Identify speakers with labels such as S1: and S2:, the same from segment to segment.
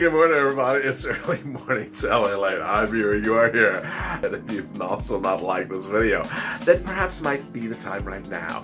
S1: good morning, everybody. It's early morning to LALATE. I'm here, you are here. And if you've also not liked this video, then perhaps might be the time right now.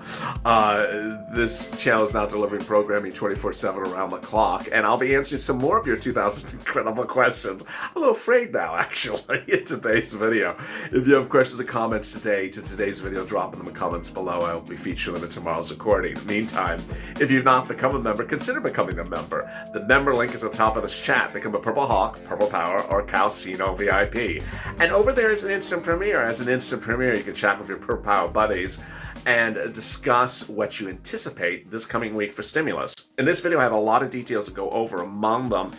S1: This channel is now delivering programming 24/7 around the clock, and I'll be answering some more of your 2,000 incredible questions. I'm a little afraid now, actually, in today's video. If you have questions or comments to today's video, drop them in the comments below. I'll be featuring them in tomorrow's recording. Meantime, if you've not become a member, consider becoming a member. The member link is at the top of this chat. Become a Purple Hawk, Purple Power, or Calcino VIP. And over there is an instant premiere. As an instant premiere, you can chat with your Purple Power buddies and discuss what you anticipate this coming week for stimulus. In this video, I have a lot of details to go over. Among them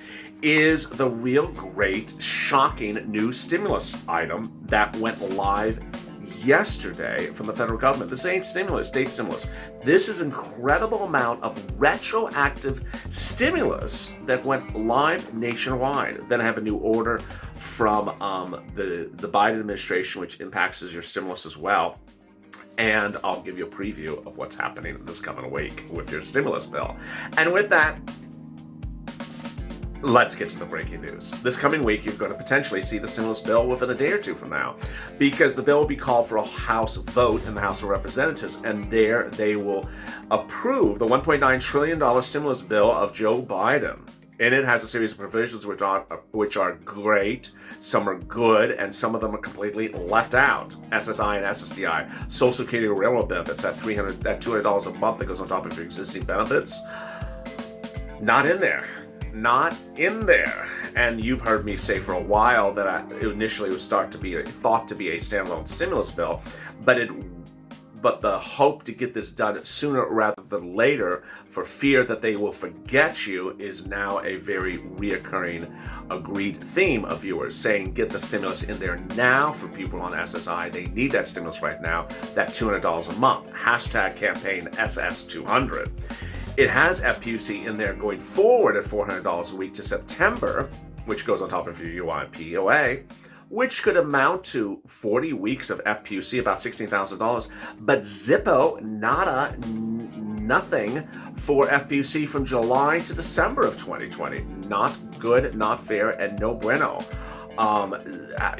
S1: is the real great, shocking new stimulus item that went live yesterday from the federal government. This ain't stimulus, state stimulus. This is incredible amount of retroactive stimulus that went live nationwide. Then I have a new order from the Biden administration, which impacts your stimulus as well. And I'll give you a preview of what's happening this coming week with your stimulus bill. And with that, let's get to the breaking news. This coming week, you're going to potentially see the stimulus bill within a day or two from now, because the bill will be called for a House vote in the House of Representatives, and there they will approve the $1.9 trillion stimulus bill of Joe Biden. And it has a series of provisions which are great, some are good, and some of them are completely left out. SSI and SSDI, Social Security Railroad benefits at $200 a month that goes on top of your existing benefits, not in there. Not in there. And you've heard me say for a while that initially it was thought to be a standalone stimulus bill, but the hope to get this done sooner rather than later, for fear that they will forget you, is now a very reoccurring agreed theme of viewers saying get the stimulus in there now for people on SSI. They need that stimulus right now, that $200 a month. Hashtag campaign SS200. It has FPUC in there going forward at $400 a week to September, which goes on top of your UIPOA, which could amount to 40 weeks of FPUC, about $16,000. But Zippo, nada, nothing for FPUC from July to December of 2020. Not good, not fair, and no bueno.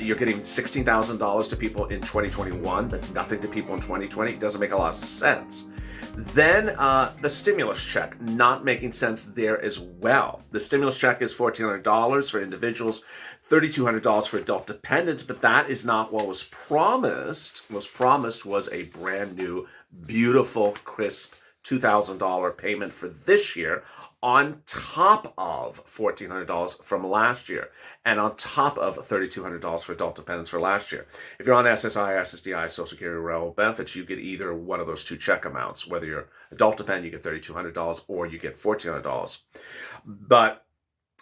S1: You're getting $16,000 to people in 2021, but nothing to people in 2020. It doesn't make a lot of sense. Then the stimulus check, not making sense there as well. The stimulus check is $1,400 for individuals, $3,200 for adult dependents, but that is not what was promised. What was promised was a brand new, beautiful, crisp $2,000 payment for this year, on top of $1,400 from last year, and on top of $3,200 for adult dependents for last year. If you're on SSI, SSDI, Social Security Railroad benefits, you get either one of those two check amounts. Whether you're adult dependent, you get $3,200, or you get $1,400. But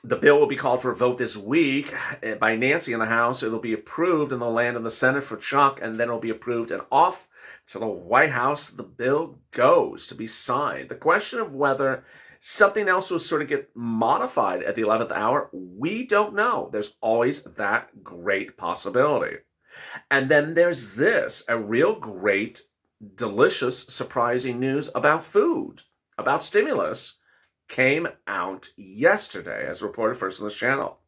S1: the bill will be called for a vote this week by Nancy in the House. It'll be approved, and they'll land in the Senate for Chuck, and then it'll be approved, and off to the White House the bill goes to be signed. The question of whether something else will sort of get modified at the 11th hour, we don't know. There's always that great possibility. And then there's this, a real great, delicious, surprising news about food, about stimulus, came out yesterday, as reported first on this channel.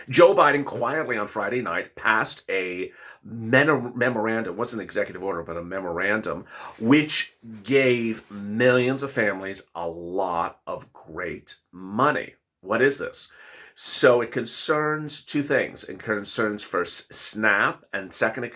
S1: Joe Biden quietly on Friday night passed a memorandum, wasn't an executive order, but a memorandum, which gave millions of families a lot of great money. What is this? So it concerns two things. It concerns first SNAP, and second it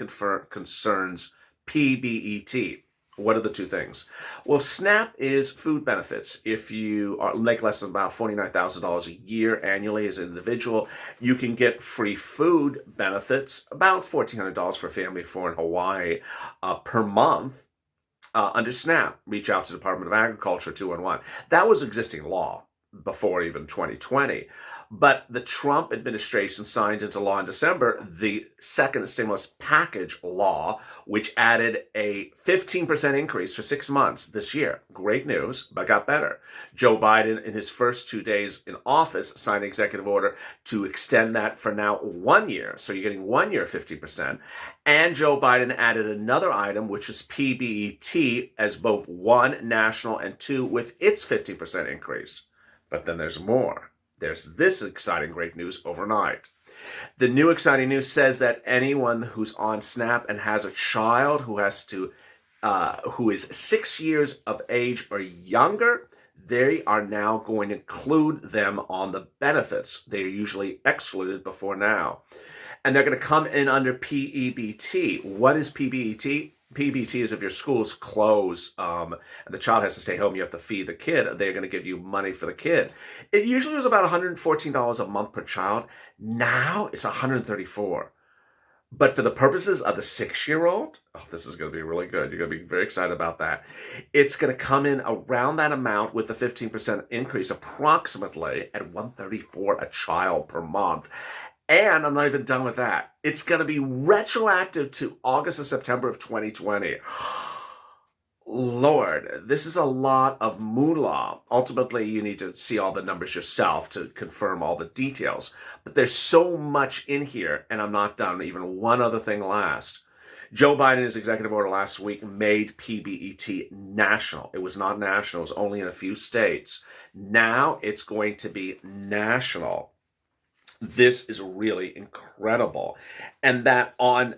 S1: concerns PBET. What are the two things? Well, SNAP is food benefits. If you make less than about $49,000 a year annually as an individual, you can get free food benefits, about $1,400 for a family of four in Hawaii per month under SNAP. Reach out to the Department of Agriculture 211. That was existing law before even 2020. But the Trump administration signed into law in December the second stimulus package law, which added a 15% increase for 6 months this year. Great news, but got better. Joe Biden, in his first 2 days in office, signed an executive order to extend that for now 1 year. So you're getting 1 year 50%. And Joe Biden added another item, which is PBET, as both one, national, and two, with its 50% increase. But then there's more. There's this exciting great news overnight. The new exciting news says that anyone who's on SNAP and has a child who is 6 years of age or younger, they are now going to include them on the benefits. They're usually excluded before now. And they're going to come in under PEBT. What is PBT? PBT is if your school's closed and the child has to stay home, you have to feed the kid, they're going to give you money for the kid. It usually was about $114 a month per child. Now it's $134. But for the purposes of the 6-year-old, oh, this is going to be really good. You're going to be very excited about that. It's going to come in around that amount with the 15% increase, approximately at $134 a child per month. And I'm not even done with that. It's going to be retroactive to August and September of 2020. Lord, this is a lot of moolah. Ultimately, you need to see all the numbers yourself to confirm all the details. But there's so much in here, and I'm not done. Even one other thing last. Joe Biden, in his executive order last week, made PBET national. It was not national. It was only in a few states. Now it's going to be national. This is really incredible. And that on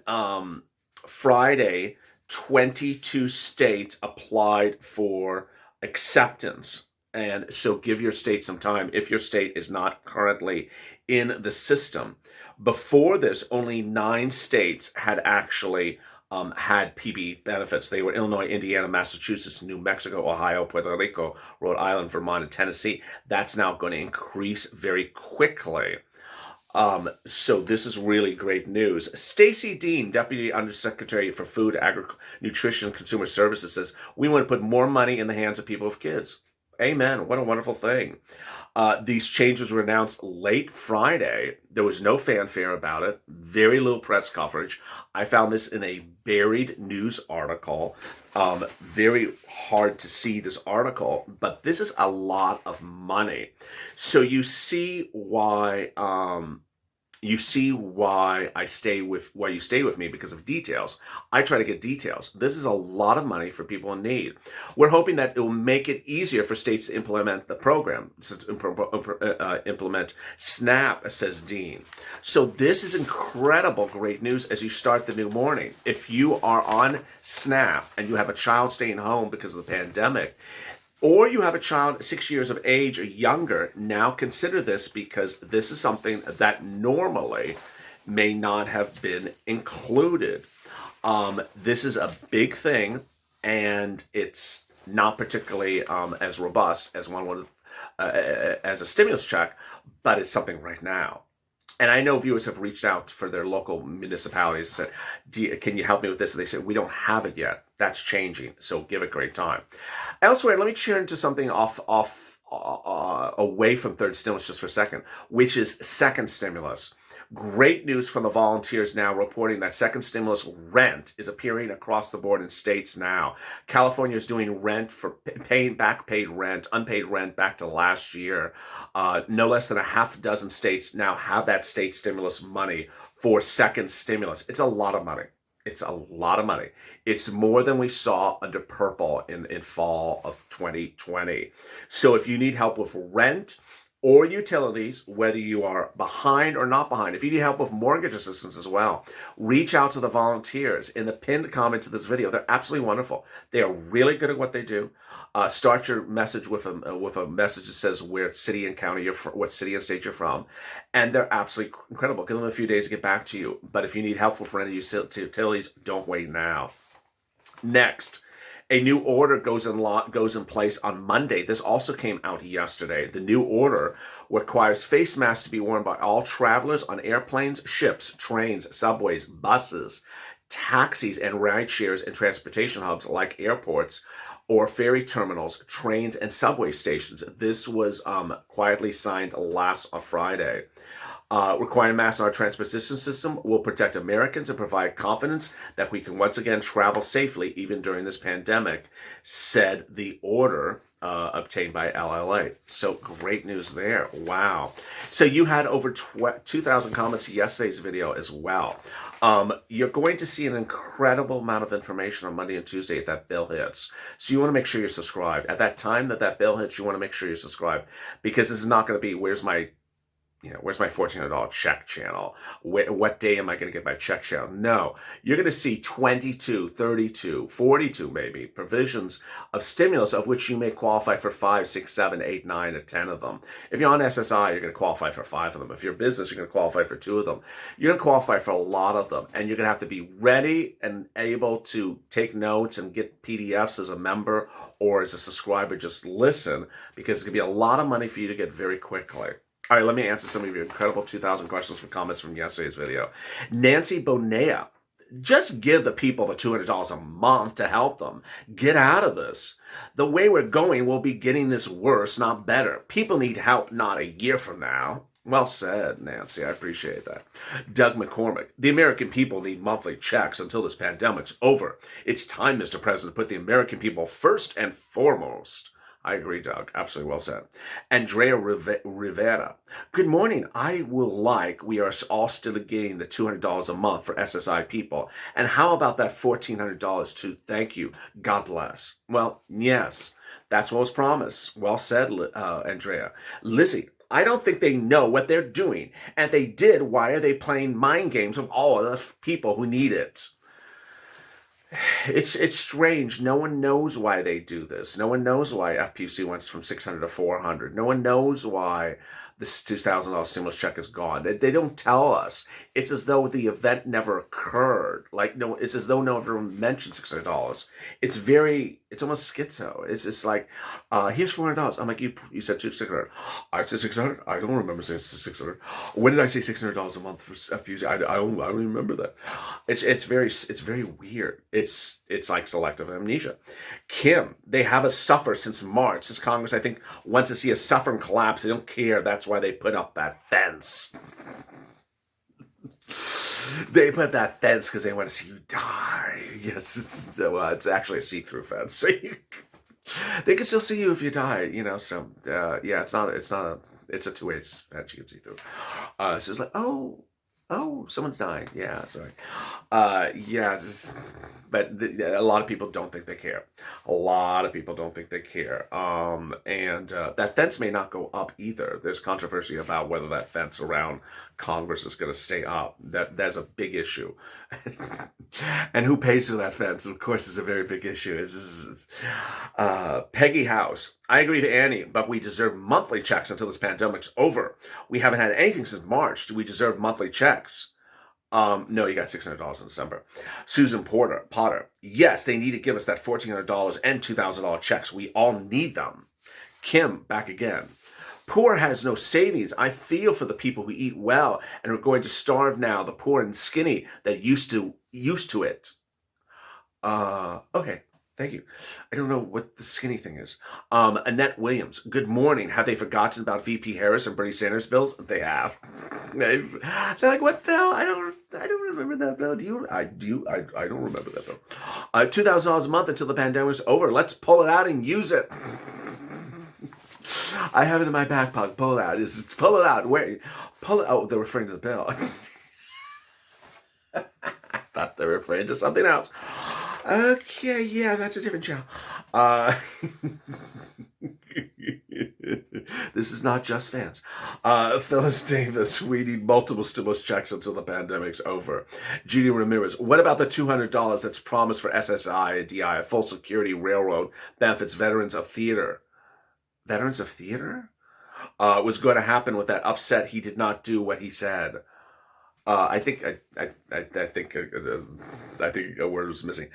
S1: Friday, 22 states applied for acceptance. And so give your state some time if your state is not currently in the system. Before this, only 9 states had actually had PB benefits. They were Illinois, Indiana, Massachusetts, New Mexico, Ohio, Puerto Rico, Rhode Island, Vermont, and Tennessee. That's now going to increase very quickly. So this is really great news. Stacey Dean, Deputy Undersecretary for Food, Nutrition, and Consumer Services, says, we want to put more money in the hands of people with kids. Amen. What a wonderful thing. These changes were announced late Friday. There was no fanfare about it. Very little press coverage. I found this in a buried news article. Very hard to see this article, but this is a lot of money. So you see why you stay with me because of details. I try to get details. This is a lot of money for people in need. We're hoping that it will make it easier for states to implement the program, implement SNAP, says Dean. So this is incredible great news as you start the new morning. If you are on SNAP and you have a child staying home because of the pandemic, or you have a child 6 years of age or younger, now consider this, because this is something that normally may not have been included. This is a big thing, and it's not particularly as robust as one would as a stimulus check, but it's something right now. And I know viewers have reached out for their local municipalities and said, can you help me with this? And they said, we don't have it yet. That's changing. So give it great time. Elsewhere, let me turn to something away from third stimulus just for a second, which is second stimulus. Great news from the volunteers now reporting that second stimulus rent is appearing across the board in states now. California is doing rent for paying back unpaid rent back to last year. No less than a half dozen states now have that state stimulus money for second stimulus. It's a lot of money. It's a lot of money. It's more than we saw under purple in fall of 2020. So if you need help with rent or utilities, whether you are behind or not behind, if you need help with mortgage assistance as well, reach out to the volunteers in the pinned comment to this video. They're absolutely wonderful. They are really good at what they do. Start your message with a message that says where city and county you're from, what city and state you're from, and they're absolutely incredible. Give them a few days to get back to you. But if you need help with rent or utilities, don't wait now. Next, a new order goes in place on Monday. This also came out yesterday. The new order requires face masks to be worn by all travelers on airplanes, ships, trains, subways, buses, taxis, and ride shares in transportation hubs like airports or ferry terminals, trains, and subway stations. This was quietly signed last Friday. Requiring masks in our transportation system will protect Americans and provide confidence that we can once again travel safely even during this pandemic, said the order obtained by LALATE. So great news there. Wow. So you had over 2,000 comments to yesterday's video as well. You're going to see an incredible amount of information on Monday and Tuesday if that bill hits. So you want to make sure you're subscribed. At that time that bill hits, you want to make sure you're subscribed, because this is not going to be, where's my where's my $1,400 check channel? What day am I going to get my check channel? No, you're going to see 22, 32, 42 maybe provisions of stimulus of which you may qualify for 5, 6, 7, 8, 9, or 10 of them. If you're on SSI, you're going to qualify for 5 of them. If you're a business, you're going to qualify for 2 of them. You're going to qualify for a lot of them, and you're going to have to be ready and able to take notes and get PDFs as a member or as a subscriber. Just listen, because it's going to be a lot of money for you to get very quickly. All right, let me answer some of your incredible 2,000 questions for comments from yesterday's video. Nancy Bonea, just give the people the $200 a month to help them get out of this. The way we're going, we'll be getting this worse, not better. People need help not a year from now. Well said, Nancy. I appreciate that. Doug McCormick, the American people need monthly checks until this pandemic's over. It's time, Mr. President, to put the American people first and foremost. I agree, Doug. Absolutely well said. Andrea Rivera. Good morning. We are all still getting the $200 a month for SSI people. And how about that $1,400 too? Thank you. God bless. Well, yes, that's what was promised. Well said, Andrea. Lizzie, I don't think they know what they're doing. And if they did, why are they playing mind games with all of the people who need it? It's strange. No one knows why they do this. No one knows why FPC went from 600 to 400. No one knows why this $2,000 stimulus check is gone. They don't tell us. It's as though the event never occurred. It's as though no one ever mentioned $600. It's almost schizo. It's like, here's $400. I'm like, you said 600. I said 600. I don't remember saying 600. When did I say $600 a month for FPC? I don't remember that. It's very weird. It's like selective amnesia. Kim, they have us suffer since March. This Congress, I think, wants to see us suffer and collapse. They don't care. That's why they put up that fence. They put that fence because they want to see you die. Yes, it's actually a see-through fence. So they can still see you if you die. So yeah, it's a two-way fence you can see through. So it's like, oh, someone's dying. Yeah, sorry. But a lot of people don't think they care. A lot of people don't think they care. And that fence may not go up either. There's controversy about whether that fence around Congress is going to stay up. That's a big issue. And who pays for that fence, of course, is a very big issue. Peggy House. I agree to Annie, but we deserve monthly checks until this pandemic's over. We haven't had anything since March. Do we deserve monthly checks? No, you got $600 in December. Susan Potter. Yes, they need to give us that $1,400 and $2,000 checks. We all need them. Kim, back again. Poor has no savings. I feel for the people who eat well and are going to starve now. The poor and skinny that used to it. Okay. Thank you. I don't know what the skinny thing is. Annette Williams. Good morning. Have they forgotten about VP Harris and Bernie Sanders bills? They have. They're like, what bill? I don't remember that bill. Do you? I don't remember that bill. $2,000 a month until the pandemic's over. Let's pull it out and use it. I have it in my back pocket. Pull it out. Pull it out. Wait. Pull it. Oh, they're referring to the bill. I thought they were referring to something else. Okay, yeah, that's a different channel. This is not just fans. Phyllis Davis, we need multiple stimulus checks until the pandemic's over. Judy Ramirez, what about the $200 that's promised for SSI and DI, a full security railroad benefits veterans of theater? Veterans of theater? Was going to happen with that upset he did not do what he said. I think a word was missing.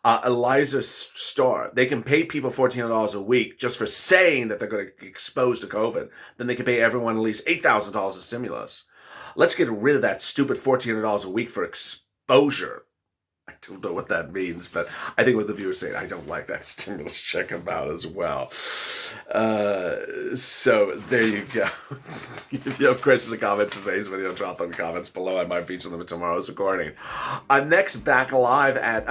S1: Eliza Starr. They can pay people $1,400 a week just for saying that they're going to get exposed to COVID. Then they can pay everyone at least $8,000 of stimulus. Let's get rid of that stupid $1,400 a week for exposure. I don't know what that means, but I think what the viewer's saying, I don't like that stimulus check about as well. So there you go. If you have questions or comments in today's video, drop them in the comments below. I might feature them in tomorrow's recording. Next back on at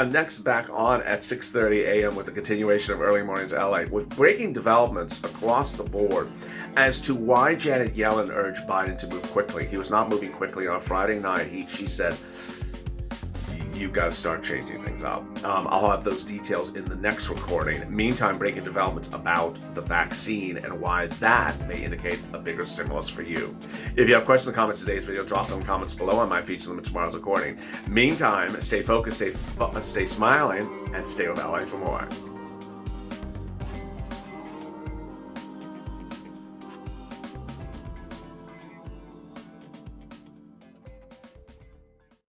S1: 6:30 a.m. with the continuation of Early Mornings LA with breaking developments across the board as to why Janet Yellen urged Biden to move quickly. He was not moving quickly on Friday night. She said, you've got to start changing things up. I'll have those details in the next recording. Meantime, breaking developments about the vaccine and why that may indicate a bigger stimulus for you. If you have questions or comments in today's video, drop them in comments below. I might feature them in tomorrow's recording. Meantime, stay focused, stay smiling, and stay with LA for more.